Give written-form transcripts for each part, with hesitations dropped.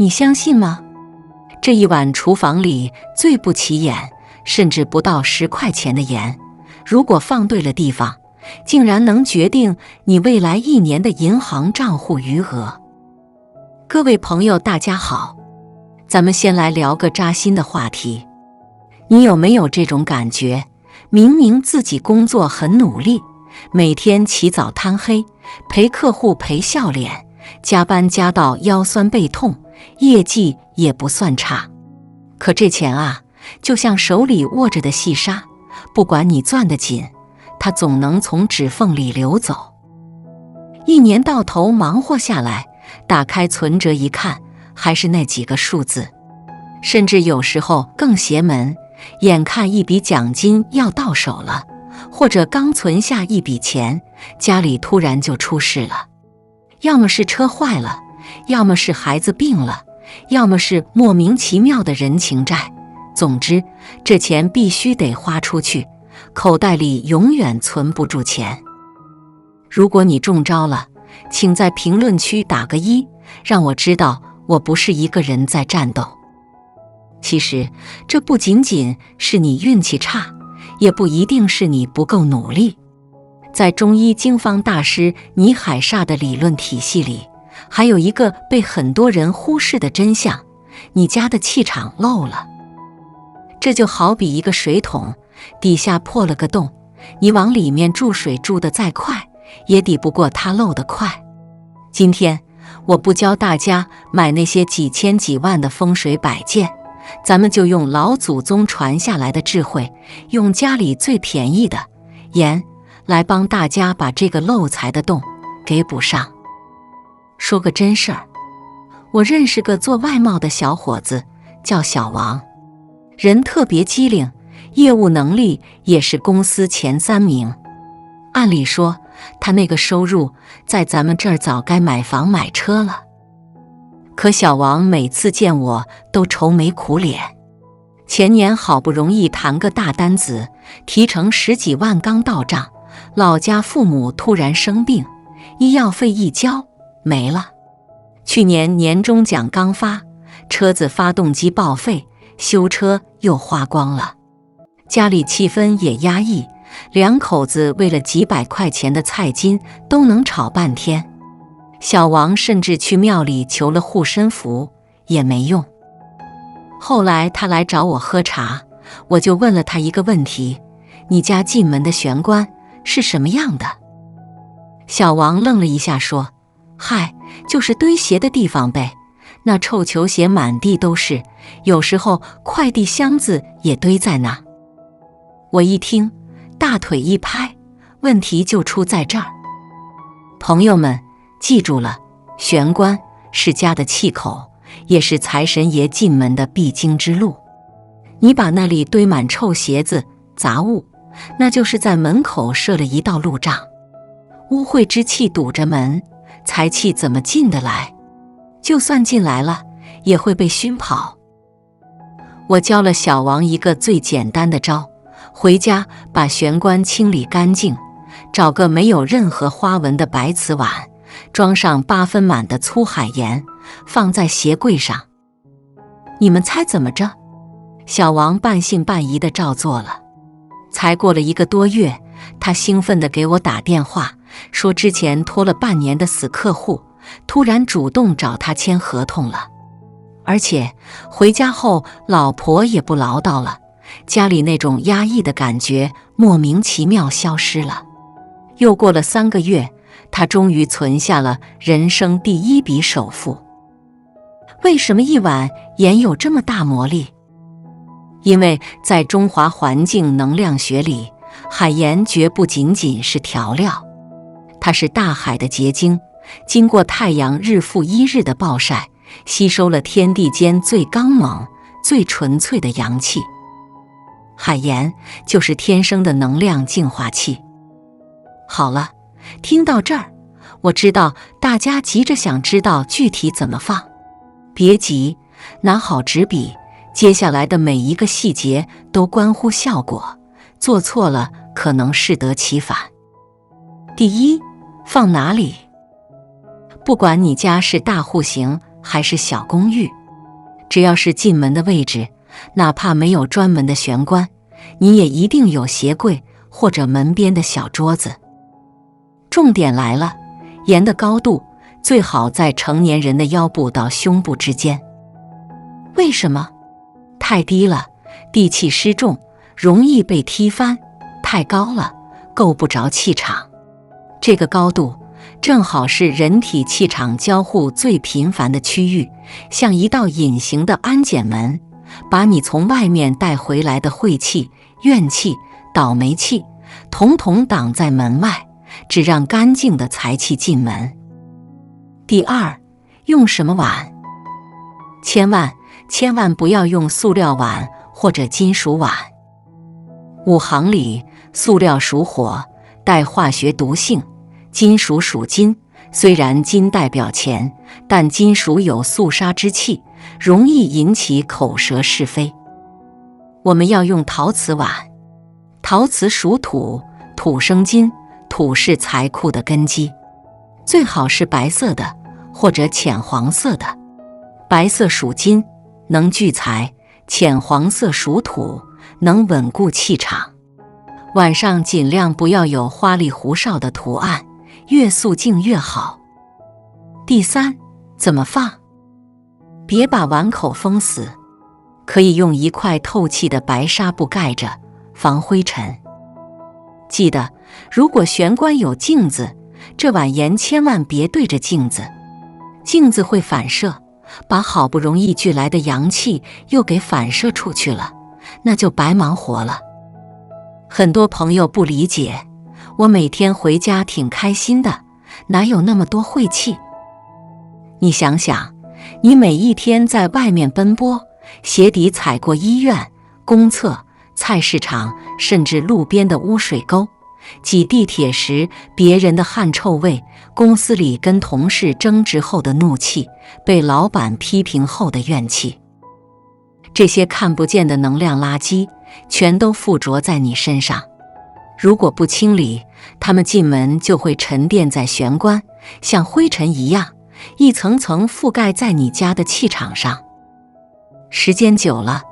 你相信吗？这一碗厨房里最不起眼，甚至不到10块钱的盐，如果放对了地方，竟然能决定你未来1年的银行账户余额。各位朋友大家好，咱们先来聊个扎心的话题。你有没有这种感觉，明明自己工作很努力，每天起早贪黑，陪客户陪笑脸，加班加到腰酸背痛，业绩也不算差，可这钱啊，就像手里握着的细沙，不管你攥得紧，它总能从指缝里流走。1年到头忙活下来，打开存折一看，还是那几个数字，甚至有时候更邪门，眼看一笔奖金要到手了，或者刚存下一笔钱，家里突然就出事了，要么是车坏了，要么是孩子病了，要么是莫名其妙的人情债。总之，这钱必须得花出去，口袋里永远存不住钱。如果你中招了，请在评论区打个1，让我知道我不是一个人在战斗。其实，这不仅仅是你运气差，也不一定是你不够努力。在中医经方大师倪海厦的理论体系里，还有一个被很多人忽视的真相：你家的气场漏了。这就好比一个水桶，底下破了个洞，你往里面注水注得再快，也抵不过它漏得快。今天我不教大家买那些几千几万的风水摆件，咱们就用老祖宗传下来的智慧，用家里最便宜的盐来帮大家把这个漏财的洞给补上。说个真事儿，我认识个做外贸的小伙子，叫小王，人特别机灵，业务能力也是公司前3名。按理说，他那个收入在咱们这儿早该买房买车了。可小王每次见我都愁眉苦脸。前年好不容易谈个大单子，提成10几万刚到账，老家父母突然生病，医药费一交没了。去年年终奖刚发，车子发动机报废，修车又花光了。家里气氛也压抑，2口子为了几百块钱的菜金都能吵半天。小王甚至去庙里求了护身符，也没用。后来他来找我喝茶，我就问了他一个问题：你家进门的玄关是什么样的？小王愣了一下说：嗨，就是堆鞋的地方呗，那臭球鞋满地都是，有时候快递箱子也堆在那。我一听，大腿一拍，问题就出在这儿。朋友们，记住了，玄关是家的气口，也是财神爷进门的必经之路。你把那里堆满臭鞋子、杂物，那就是在门口设了一道路障，污秽之气堵着门，财气怎么进得来？就算进来了，也会被熏跑。我教了小王一个最简单的招，回家把玄关清理干净，找个没有任何花纹的白瓷碗，装上8分满的粗海盐，放在鞋柜上。你们猜怎么着？小王半信半疑地照做了。才过了1个多月，他兴奋地给我打电话，说之前拖了半年的死客户突然主动找他签合同了，而且回家后老婆也不唠叨了，家里那种压抑的感觉莫名其妙消失了。又过了3个月，他终于存下了人生第1笔首付。为什么一碗盐有这么大魔力？因为在中华环境能量学里，海盐绝不仅仅是调料，它是大海的结晶，经过太阳日复一日的暴晒，吸收了天地间最刚猛、最纯粹的阳气。海盐就是天生的能量净化器。好了，听到这儿，我知道大家急着想知道具体怎么放。别急，拿好纸笔，接下来的每一个细节都关乎效果，做错了可能适得其反。第一，放哪里？不管你家是大户型还是小公寓，只要是进门的位置，哪怕没有专门的玄关，你也一定有鞋柜或者门边的小桌子。重点来了，檐的高度最好在成年人的腰部到胸部之间。为什么？太低了，地气失重，容易被踢翻；太高了，够不着气场。这个高度正好是人体气场交互最频繁的区域，像一道隐形的安检门，把你从外面带回来的晦气、怨气、倒霉气统统挡在门外，只让干净的财气进门。第二，用什么碗？千万不要用塑料碗或者金属碗。五行里，塑料属火，带化学毒性；金属属金，虽然金代表钱，但金属有肃杀之气，容易引起口舌是非。我们要用陶瓷碗。陶瓷属土，土生金，土是财库的根基，最好是白色的或者浅黄色的。白色属金，能聚财；浅黄色属土，能稳固气场。碗上尽量不要有花里胡哨的图案，越素净越好。第三，怎么放？别把碗口封死，可以用一块透气的白纱布盖着，防灰尘。记得，如果玄关有镜子，这碗沿千万别对着镜子，镜子会反射，把好不容易聚来的阳气又给反射出去了，那就白忙活了。很多朋友不理解，我每天回家挺开心的，哪有那么多晦气？你想想，你每一天在外面奔波，鞋底踩过医院、公厕、菜市场，甚至路边的污水沟，挤地铁时别人的汗臭味，公司里跟同事争执后的怒气，被老板批评后的怨气。这些看不见的能量垃圾全都附着在你身上，如果不清理，它们进门就会沉淀在玄关，像灰尘一样一层层覆盖在你家的气场上。时间久了，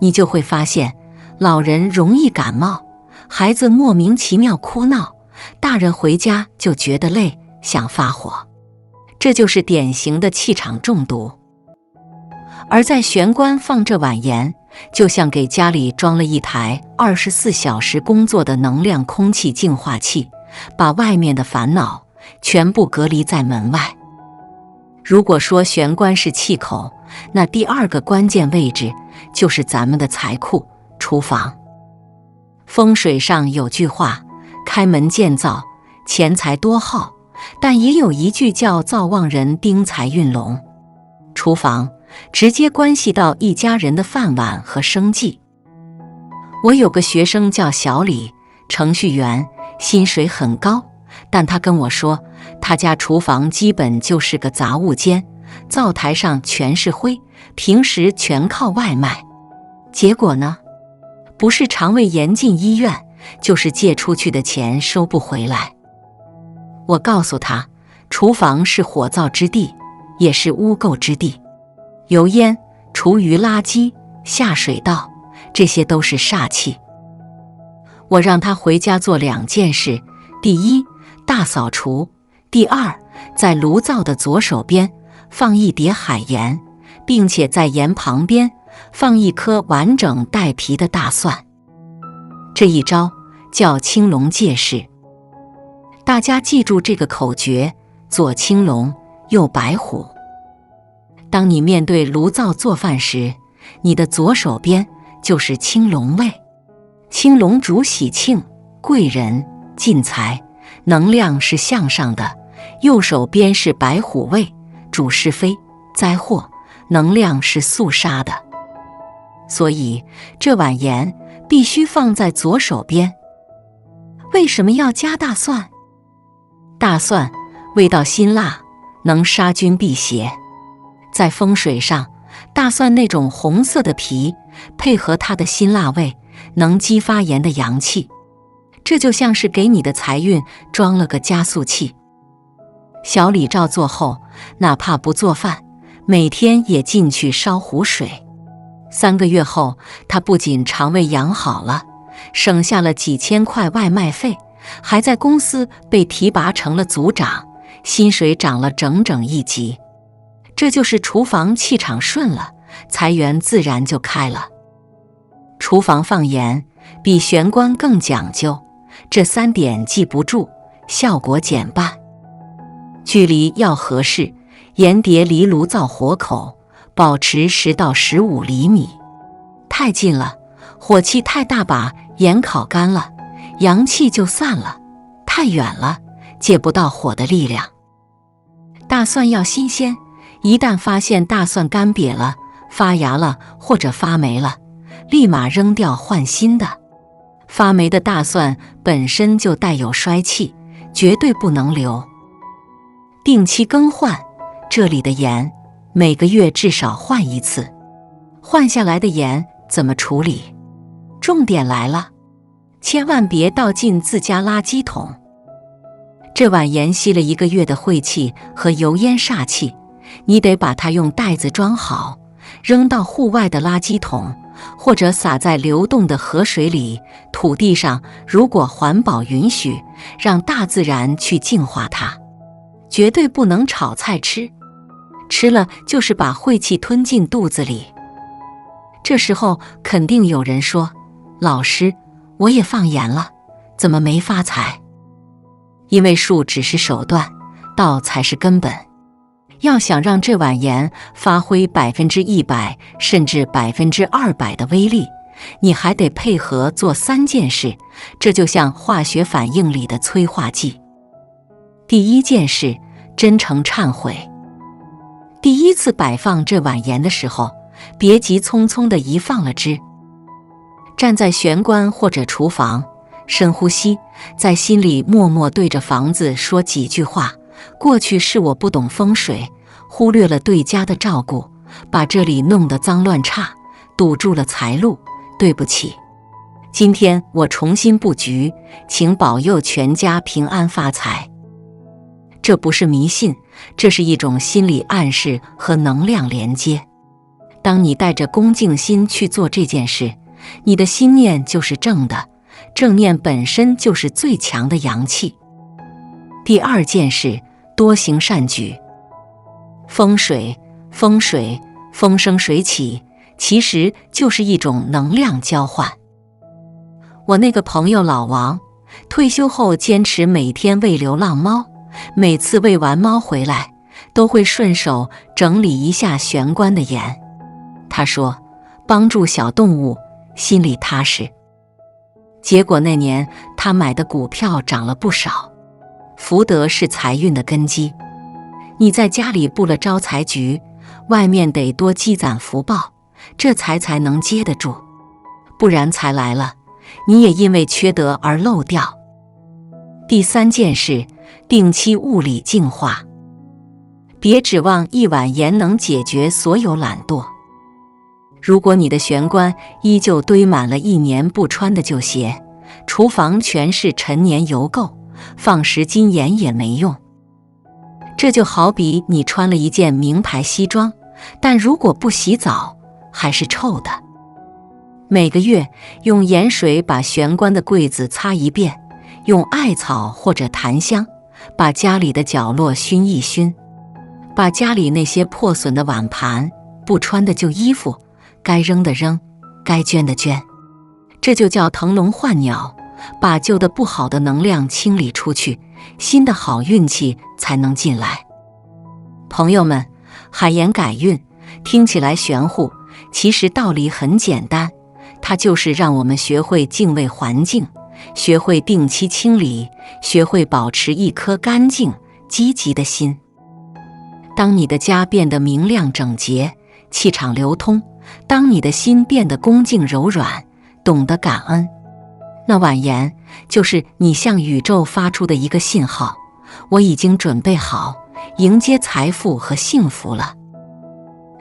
你就会发现，老人容易感冒，孩子莫名其妙哭闹，大人回家就觉得累，想发火。这就是典型的气场中毒。而在玄关放这碗盐，就像给家里装了一台24小时工作的能量空气净化器，把外面的烦恼全部隔离在门外。如果说玄关是气口，那第二个关键位置就是咱们的财库——厨房。风水上有句话，开门见灶，钱财多耗，但也有一句叫灶旺人丁财运隆。厨房直接关系到一家人的饭碗和生计。我有个学生叫小李，程序员，薪水很高，但他跟我说，他家厨房基本就是个杂物间，灶台上全是灰，平时全靠外卖。结果呢，不是肠胃炎进医院，就是借出去的钱收不回来。我告诉他，厨房是火灶之地，也是污垢之地。油烟、厨余垃圾、下水道，这些都是煞气。我让他回家做2件事：第一，大扫除；第二，在炉灶的左手边放一碟海盐，并且在盐旁边放一颗完整带皮的大蒜。这一招叫青龙借势。大家记住这个口诀：左青龙，右白虎。当你面对炉灶做饭时，你的左手边就是青龙位。青龙主喜庆、贵人、进财，能量是向上的；右手边是白虎位，主是非、灾祸，能量是肃杀的。所以这碗盐必须放在左手边。为什么要加大蒜？大蒜味道辛辣，能杀菌辟邪。在风水上，大蒜那种红色的皮配合它的辛辣味，能激发盐的阳气，这就像是给你的财运装了个加速器。小李照做后，哪怕不做饭，每天也进去烧壶水。3个月后，他不仅肠胃养好了，省下了几千块外卖费，还在公司被提拔成了组长，薪水涨了整整1级。这就是厨房气场顺了，财源自然就开了。厨房放盐比玄关更讲究，这3点记不住，效果减半。距离要合适，盐碟离炉灶火口保持10到15厘米。太近了，火气太大，把盐烤干了，阳气就散了；太远了，借不到火的力量。大蒜要新鲜，一旦发现大蒜干瘪了、发芽了或者发霉了，立马扔掉换新的。发霉的大蒜本身就带有衰气，绝对不能留。定期更换，这里的盐每个月至少换1次。换下来的盐怎么处理？重点来了，千万别倒进自家垃圾桶。这碗盐吸了1个月的晦气和油烟煞气，你得把它用袋子装好，扔到户外的垃圾桶，或者洒在流动的河水里、土地上，如果环保允许，让大自然去净化它。绝对不能炒菜吃，吃了就是把晦气吞进肚子里。这时候肯定有人说，老师，我也放盐了，怎么没发财？因为术只是手段，道才是根本。要想让这碗盐发挥100%甚至200%的威力，你还得配合做3件事，这就像化学反应里的催化剂。第1件事，真诚忏悔。第1次摆放这碗盐的时候，别急匆匆地一放了之。站在玄关或者厨房，深呼吸，在心里默默对着房子说几句话。过去是我不懂风水，忽略了对家的照顾，把这里弄得脏乱差，堵住了财路，对不起。今天我重新布局，请保佑全家平安发财。这不是迷信，这是一种心理暗示和能量连接。当你带着恭敬心去做这件事，你的心念就是正的，正念本身就是最强的阳气。第2件事，多行善举。风水，风生水起，其实就是一种能量交换。我那个朋友老王，退休后坚持每天喂流浪猫，每次喂完猫回来，都会顺手整理一下玄关的盐。他说，帮助小动物，心里踏实。结果那年他买的股票涨了不少。福德是财运的根基，你在家里布了招财局，外面得多积攒福报，这才能接得住，不然财来了，你也因为缺德而漏掉。第3件事，定期物理净化。别指望一碗盐能解决所有懒惰。如果你的玄关依旧堆满了1年不穿的旧鞋，厨房全是陈年油垢，放10斤盐也没用。这就好比你穿了一件名牌西装，但如果不洗澡，还是臭的。每个月用盐水把玄关的柜子擦一遍，用艾草或者檀香把家里的角落熏一熏，把家里那些破损的碗盘、不穿的旧衣服，该扔的扔，该捐的捐。这就叫腾笼换鸟，把旧的不好的能量清理出去，新的好运气才能进来。朋友们，海盐改运听起来玄乎，其实道理很简单，它就是让我们学会敬畏环境，学会定期清理，学会保持一颗干净、积极的心。当你的家变得明亮整洁，气场流通，当你的心变得恭敬柔软，懂得感恩，那碗盐就是你向宇宙发出的一个信号，我已经准备好迎接财富和幸福了。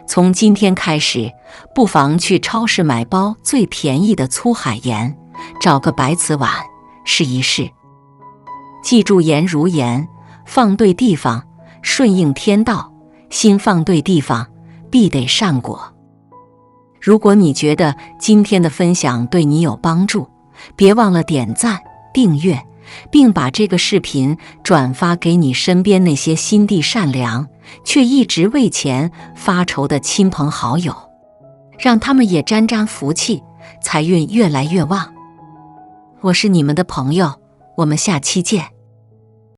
从今天开始，不妨去超市买包最便宜的粗海盐，找个白瓷碗试一试。记住，盐如盐，放对地方，顺应天道；心放对地方，必得善果。如果你觉得今天的分享对你有帮助，别忘了点赞、订阅，并把这个视频转发给你身边那些心地善良却一直为钱发愁的亲朋好友，让他们也沾沾福气，财运越来越旺。我是你们的朋友，我们下期见。